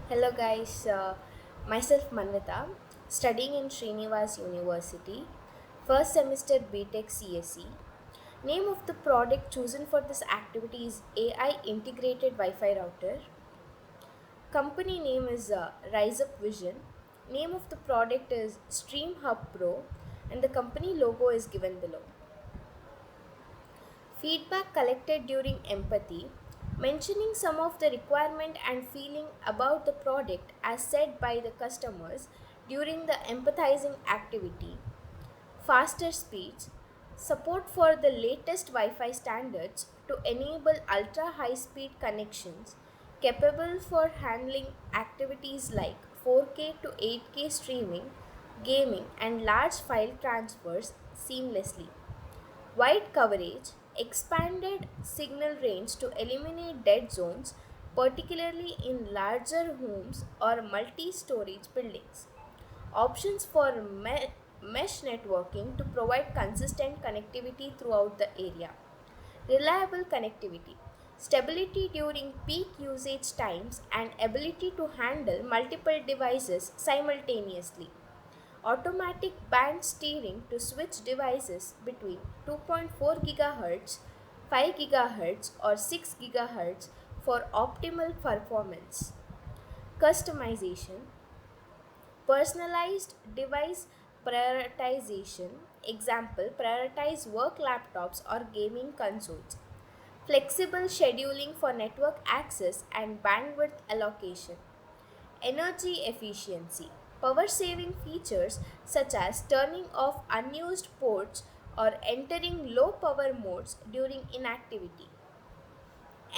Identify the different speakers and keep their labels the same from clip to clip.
Speaker 1: Hello guys, myself Manvita, studying in Srinivas University, first semester BTech CSE. Name of the product chosen for this activity is AI Integrated Wi-Fi Router. Company name is Rise Up Vision. Name of the product is Stream Hub Pro, and the company logo is given below. Feedback collected during empathy, mentioning some of the requirement and feeling about the product as said by the customers during the empathizing activity, faster speeds, support for the latest Wi-Fi standards to enable ultra high speed connections capable for handling activities like 4K to 8K streaming, gaming and large file transfers seamlessly. Wide coverage, expanded signal range to eliminate dead zones, particularly in larger homes or multi storage buildings. Options for mesh networking to provide consistent connectivity throughout the area. Reliable connectivity, stability during peak usage times, and ability to handle multiple devices simultaneously. Automatic band steering to switch devices between 2.4 GHz, 5 GHz, or 6 GHz for optimal performance. Customization, personalized device prioritization, example, prioritize work laptops or gaming consoles. Flexible scheduling for network access and bandwidth allocation. Energy efficiency, power saving features such as turning off unused ports or entering low power modes during inactivity.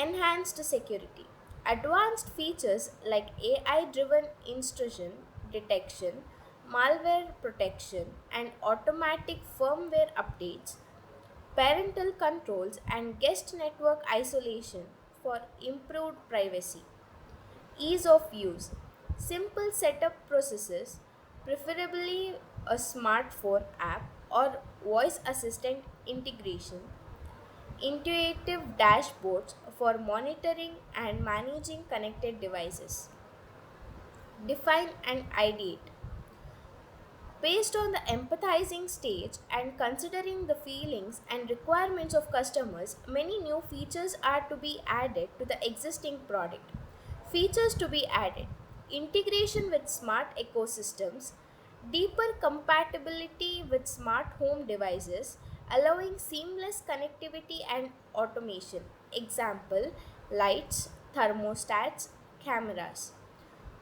Speaker 1: Enhanced security, advanced features like AI driven intrusion detection, malware protection, and automatic firmware updates, parental controls, and guest network isolation for improved privacy. Ease of use, simple setup processes, preferably a smartphone app or voice assistant integration, intuitive dashboards for monitoring and managing connected devices. Define and ideate. Based on the empathizing stage and considering the feelings and requirements of customers, many new features are to be added to the existing product. Features to be added: integration with smart ecosystems, deeper compatibility with smart home devices, allowing seamless connectivity and automation. Example: lights, thermostats, cameras.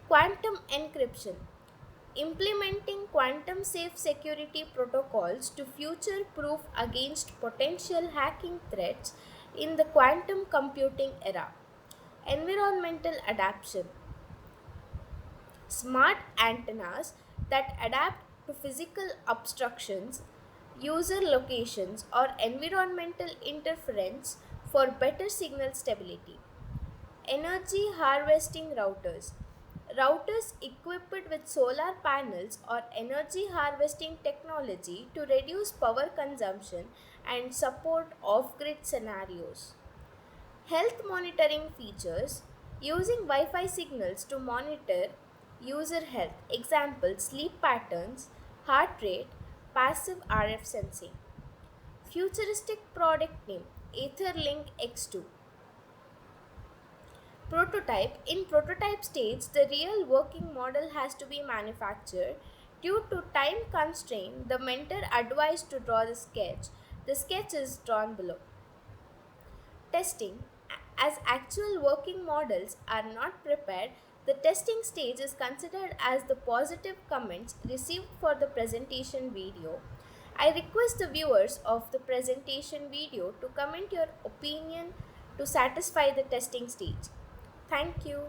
Speaker 1: Quantum encryption, implementing quantum safe security protocols to future proof against potential hacking threats in the quantum computing era. Environmental adaptation, smart antennas that adapt to physical obstructions, user locations, or environmental interference for better signal stability. Energy harvesting routers. Routers equipped with solar panels or energy harvesting technology to reduce power consumption and support off grid scenarios. Health monitoring features, using Wi Fi signals to monitor user health. Example: sleep patterns, heart rate, passive RF sensing. Futuristic product name: Etherlink X2. Prototype. In prototype stage, the real working model has to be manufactured. Due to time constraint, the mentor advised to draw the sketch. The sketch is drawn below. Testing. As actual working models are not prepared, the testing stage is considered as the positive comments received for the presentation video. I request the viewers of the presentation video to comment your opinion to satisfy the testing stage. Thank you.